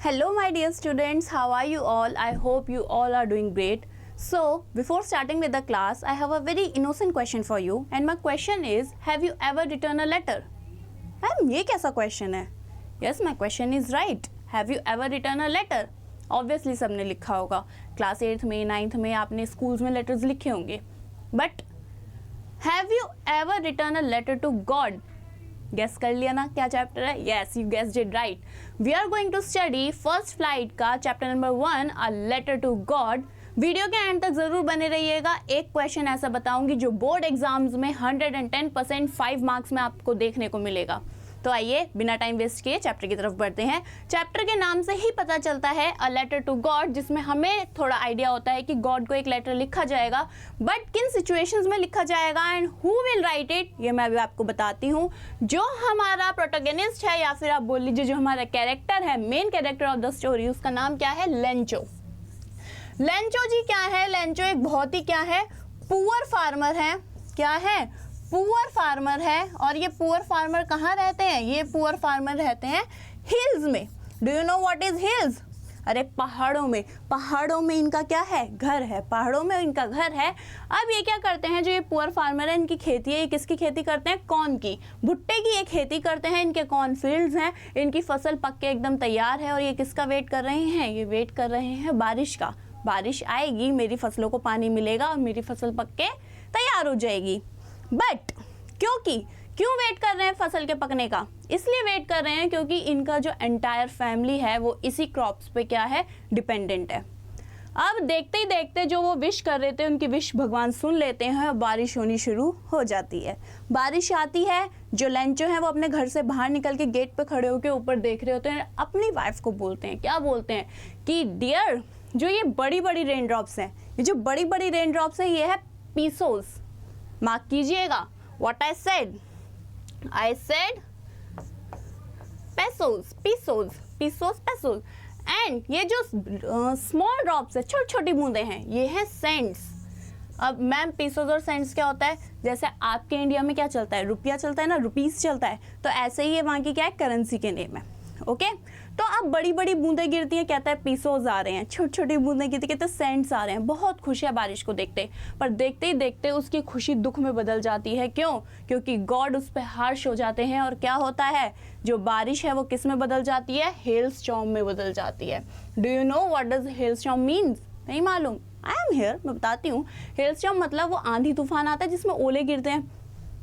Hello, my dear students. How are you all? I hope you all are doing great. So, before starting with the class, I have a very innocent question for you. And my question is, have you ever written a letter? Ma'am ये कैसा question है? Yes, my question is right. Have you ever written a letter? Obviously सबने लिखा होगा. Class 8th में 9th में आपने schools में लेटर्स लिखे होंगे. But have you ever written a letter to God? Guess कर लिया ना क्या चैप्टर है? Yes, you guessed it right. We are going to study First Flight का chapter number 1, a letter to God. Video के end तक जरूर बने रहिएगा. एक क्वेश्चन ऐसा बताऊंगी जो बोर्ड एग्जाम्स में 110% 5 मार्क्स में आपको देखने को मिलेगा. तो आइए बिना टाइम वेस्ट किए चैप्टर की तरफ बढ़ते हैं. चैप्टर के नाम से ही पता चलता है अ लेटर टू गॉड, जिसमें हमें थोड़ा आइडिया होता है कि गॉड को एक लेटर लिखा जाएगा, बट किन सिचुएशंस में लिखा जाएगा and who will write it, ये मैं अभी आपको बताती हूँ. जो हमारा प्रोटोगनिस्ट है या फिर आप बोल लीजिए जो हमारा कैरेक्टर है, main character of the story, उसका नाम क्या है? लेंचो. लेंचो जी क्या है? लेंचो एक बहुत ही क्या है, पुअर फार्मर है. क्या है? पुअर फार्मर है. और ये पुअर फार्मर कहाँ रहते हैं? ये पुअर फार्मर रहते हैं हिल्स में. Do you know what is hills? अरे पहाड़ों में. पहाड़ों में इनका क्या है? घर है. पहाड़ों में इनका घर है. अब ये क्या करते हैं, जो ये पुअर फार्मर है, इनकी खेती है. ये किसकी खेती करते हैं? कॉर्न की, भुट्टे की ये खेती करते हैं. इनके कॉर्न फील्ड्स हैं. इनकी फसल पक के एकदम तैयार है. और ये किसका वेट कर रहे हैं? ये वेट कर रहे हैं बारिश का. बारिश आएगी, मेरी फसलों को पानी मिलेगा और मेरी फसल पक के तैयार हो जाएगी. बट क्यों वेट कर रहे हैं फसल के पकने का? इसलिए वेट कर रहे हैं क्योंकि इनका जो एंटायर फैमिली है वो इसी क्रॉप्स पे क्या है, डिपेंडेंट है. अब देखते ही देखते जो वो विश कर रहे थे, उनकी विश भगवान सुन लेते हैं और बारिश होनी शुरू हो जाती है. बारिश आती है. जो लेंचो है वो अपने घर से बाहर निकल के गेट पे खड़े होकर ऊपर देख रहे होते हैं. अपनी वाइफ को बोलते हैं, क्या बोलते हैं कि डियर, जो ये बड़ी बड़ी रेन ड्रॉप्स हैं, ये जो बड़ी बड़ी रेन ड्रॉप्स हैं, ये है पीसोस. मार्क कीजिएगा. What I said pesos, pesos. And ये जो स्मॉल ड्रॉप्स है, छोटी छोटी बूंदे हैं, ये है सेंट्स. अब मैम पीसोस और सेंट्स क्या होता है? जैसे आपके इंडिया में क्या चलता है? रुपया चलता है ना, रुपीस चलता है. तो ऐसे ही ये वहाँ की क्या है, करेंसी के नेम है. ओके. तो अब बड़ी बड़ी बूंदें गिरती हैं, कहता है पीसोस आ रहे हैं. छोटी छोटी बूंदें गिरती, कहते हैं सेंट्स आ रहे हैं. बहुत खुश है बारिश को देखते, पर देखते ही देखते उसकी खुशी दुख में बदल जाती है. क्यों? क्योंकि गॉड उस पर हार्श हो जाते हैं. और क्या होता है, जो बारिश है वो किस में बदल जाती है? हेल स्टॉर्म में बदल जाती है. Do you know what does hello storm means? नहीं मालूम? आई एम हियर, मैं बताती हूँ. हेल स्टॉर्म मतलब वो आंधी तूफान आता है जिसमें ओले गिरते हैं,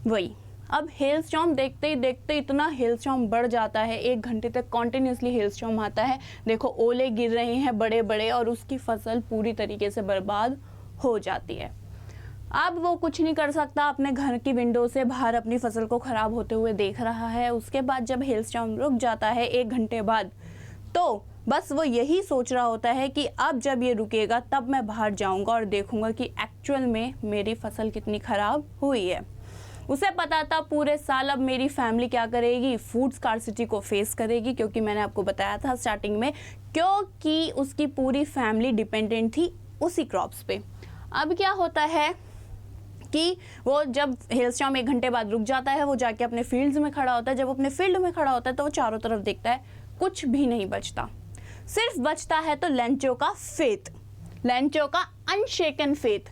वही. अब हेल स्टॉर्म देखते ही देखते इतना हेल स्टॉर्म बढ़ जाता है, 1 घंटे तक कॉन्टिन्यूसली हेल स्टॉर्म आता है. देखो ओले गिर रहे हैं बड़े बड़े, और उसकी फसल पूरी तरीके से बर्बाद हो जाती है. अब वो कुछ नहीं कर सकता, अपने घर की विंडो से बाहर अपनी फसल को खराब होते हुए देख रहा है. उसके बाद जब हेल स्टॉर्म रुक जाता है 1 घंटे बाद, तो बस वो यही सोच रहा होता है कि अब जब ये रुकेगा तब मैं बाहर जाऊंगा और देखूंगा कि एक्चुअल में मेरी फसल कितनी खराब हुई है. उसे पता था पूरे साल अब मेरी फैमिली क्या करेगी, फूड स्कार्सिटी को फेस करेगी, क्योंकि मैंने आपको बताया था स्टार्टिंग में, क्योंकि उसकी पूरी फैमिली डिपेंडेंट थी उसी क्रॉप्स पे. अब क्या होता है कि वो जब हेल स्टॉर्म 1 घंटे बाद रुक जाता है, वो जाके अपने फील्ड्स में खड़ा होता है. जब अपने फील्ड में खड़ा होता है तो वो चारों तरफ देखता है, कुछ भी नहीं बचता. सिर्फ बचता है तो लेंचो का फेथ, लेंचो का अनशेकन फेथ.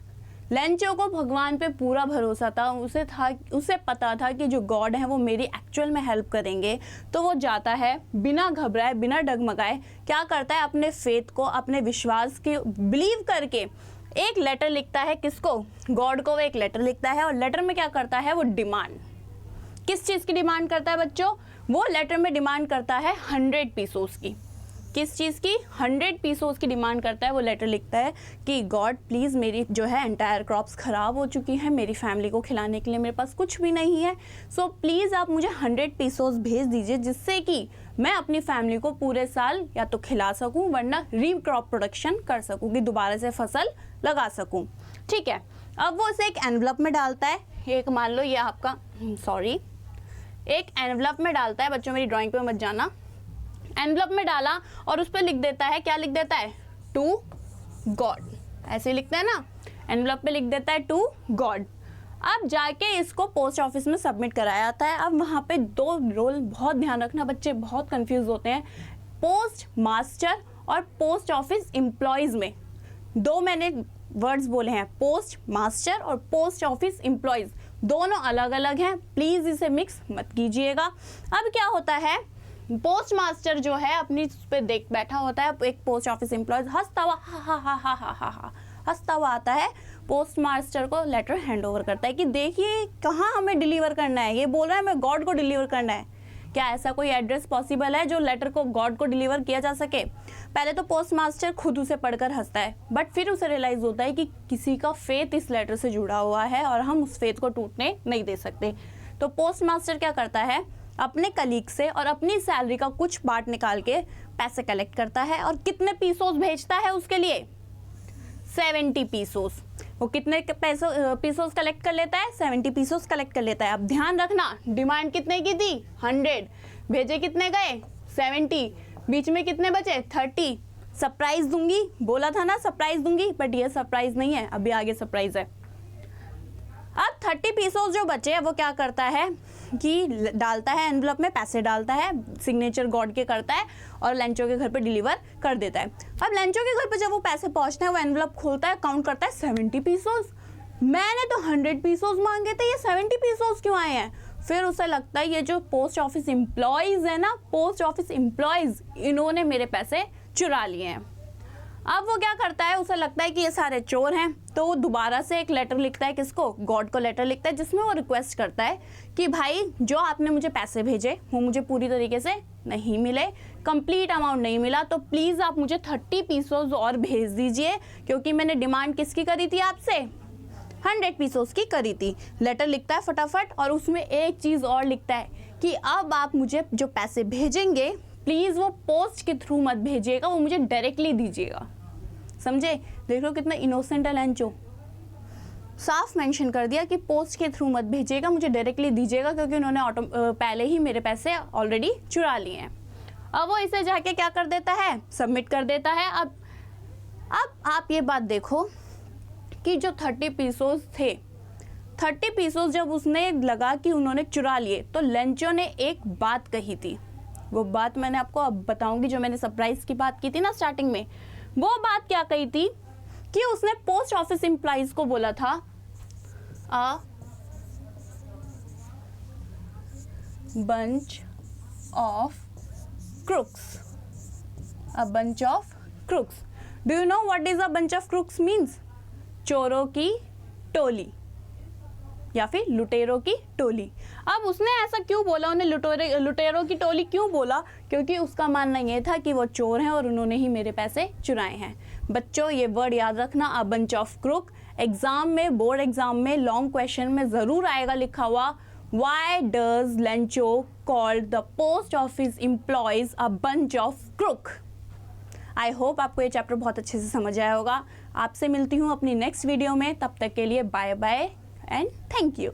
लेंचो को भगवान पे पूरा भरोसा था. उसे पता था कि जो गॉड है वो मेरी एक्चुअल में हेल्प करेंगे. तो वो जाता है बिना घबराए, बिना डगमगाए, क्या करता है, अपने फेथ को, अपने विश्वास के बिलीव करके एक लेटर लिखता है. किसको? गॉड को वो एक लेटर लिखता है. और लेटर में क्या करता है, वो डिमांड, किस चीज़ की डिमांड करता है बच्चों? वो लेटर में डिमांड करता है 100 पीसोस की. किस चीज़ की? 100 पीसोस की डिमांड करता है. वो लेटर लिखता है कि गॉड प्लीज़, मेरी जो है एंटायर क्रॉप्स ख़राब हो चुकी हैं, मेरी फैमिली को खिलाने के लिए मेरे पास कुछ भी नहीं है. सो प्लीज़ आप मुझे 100 पीसोस भेज दीजिए, जिससे कि मैं अपनी फैमिली को पूरे साल या तो खिला सकूं, वरना क्रॉप प्रोडक्शन कर सकूं, कि दोबारा से फसल लगा सकूं. ठीक है. अब वो उसे एक एनवलप में डालता है. एक मान लो ये आपका, सॉरी, एक एनवलप में डालता है. बच्चों मेरी ड्राइंग पे मत जाना. एनवलप में डाला और उस पर लिख देता है, क्या लिख देता है? To God. ऐसे लिखते हैं ना, एनवलप पे लिख देता है टू गॉड. अब जाके इसको पोस्ट ऑफिस में सबमिट कराया जाता है. अब वहाँ पे 2 रोल, बहुत ध्यान रखना बच्चे, बहुत कंफ्यूज होते हैं. पोस्ट मास्टर और पोस्ट ऑफिस एम्प्लॉयज में दो मैंने वर्ड्स बोले हैं, पोस्ट मास्टर और पोस्ट ऑफिस एम्प्लॉयज, दोनों अलग अलग हैं, प्लीज इसे मिक्स मत कीजिएगा। अब क्या होता है, पोस्ट मास्टर जो है अपनी पे देख बैठा होता है, एक पोस्ट ऑफिस एम्प्लॉयज हंसता हुआ हा हा हा हा हा हा हा हंसता हुआ आता है, पोस्ट मास्टर को लेटर हैंड ओवर करता है कि देखिए कहाँ हमें डिलीवर करना है, ये बोल रहा है हमें गॉड को डिलीवर करना है। क्या ऐसा कोई एड्रेस पॉसिबल है जो लेटर को गॉड को डिलीवर किया जा सके? पहले तो पोस्ट मास्टर खुद उसे पढ़कर हंसता है, बट फिर उसे रियलाइज होता है कि किसी का फेथ इस लेटर से जुड़ा हुआ है और हम उस फेथ को टूटने नहीं दे सकते। तो पोस्ट मास्टर क्या करता है, अपने कलीग से और अपनी सैलरी का कुछ पार्ट निकाल के पैसे कलेक्ट करता है और कितने पीसोस भेजता है उसके लिए, 70 पीसोस। वो कितने पीसोस कलेक्ट कर लेता है, 70 पीसोस कलेक्ट कर लेता है। अब ध्यान रखना, डिमांड कितने की थी, 100, भेजे कितने गए, 70, बीच में कितने बचे, 30। सरप्राइज दूंगी, बोला था ना सरप्राइज दूंगी, बट ये सरप्राइज नहीं है, अभी आगे सरप्राइज है। अब 30 पीसोस जो बचे वो क्या करता है कि डालता है एनवलप में, पैसे डालता है, सिग्नेचर गॉड के करता है और लेंचो के घर पे डिलीवर कर देता है। अब लेंचो के घर पे जब वो पैसे पहुंचते हैं, वो एनवलप खोलता है, काउंट करता है 70 पीसोस। मैंने तो 100 पीसोस मांगे थे, ये 70 पीसोस क्यों आए हैं? फिर उसे लगता है ये जो पोस्ट ऑफिस एम्प्लॉयज है ना, पोस्ट ऑफिस एम्प्लॉयज, इन्होंने मेरे पैसे चुरा लिए हैं। अब वो क्या करता है, उसे लगता है कि ये सारे चोर हैं, तो वो दोबारा से एक लेटर लिखता है, किसको, गॉड को लेटर लिखता है, जिसमें वो रिक्वेस्ट करता है कि भाई जो आपने मुझे पैसे भेजे वो मुझे पूरी तरीके से नहीं मिले, कंप्लीट अमाउंट नहीं मिला, तो प्लीज़ आप मुझे 30 पीसोस और भेज दीजिए, क्योंकि मैंने डिमांड किसकी करी थी आपसे, 100 पीसोस की करी थी। लेटर लिखता है फटाफट और उसमें एक चीज़ और लिखता है कि अब आप मुझे जो पैसे भेजेंगे प्लीज़ वो पोस्ट के थ्रू मत भेजिएगा, वो मुझे डायरेक्टली दीजिएगा। समझे? देख लो कितना इनोसेंट है लेंचो, साफ मेंशन कर दिया कि पोस्ट के थ्रू मत भेजिएगा, मुझे डायरेक्टली दीजिएगा, क्योंकि उन्होंने पहले ही मेरे पैसे ऑलरेडी चुरा लिए हैं। अब वो इसे जाके क्या कर देता है, सबमिट कर देता है। अब आप ये बात देखो कि जो 30 पीसोस थे, 30 पीसोस जब उसने लगा कि उन्होंने चुरा लिए, तो लेंचो ने एक बात कही थी, वो बात मैंने आपको अब बताऊंगी, जो मैंने सरप्राइज की बात की थी ना स्टार्टिंग में। वो बात क्या कही थी कि उसने पोस्ट ऑफिस एम्प्लॉइज को बोला था a bunch of crooks, a bunch of crooks. Do you know what is a bunch of crooks means? चोरों की टोली या फिर लुटेरों की टोली। अब उसने ऐसा क्यों बोला, उन्हें लुटेरों की टोली क्यों बोला? क्योंकि उसका मानना ये था कि वो चोर हैं और उन्होंने ही मेरे पैसे चुराए हैं। बच्चों ये वर्ड याद रखना, a bunch of crook. Exam में, बोर्ड एग्जाम में लॉन्ग क्वेश्चन में ज़रूर आएगा लिखा हुआ, why does Lencho called the post office employees a bunch of crook. I hope आपको ये चैप्टर बहुत अच्छे से समझ आया होगा। आपसे मिलती हूँ अपनी नेक्स्ट वीडियो में, तब तक के लिए bye bye and thank you.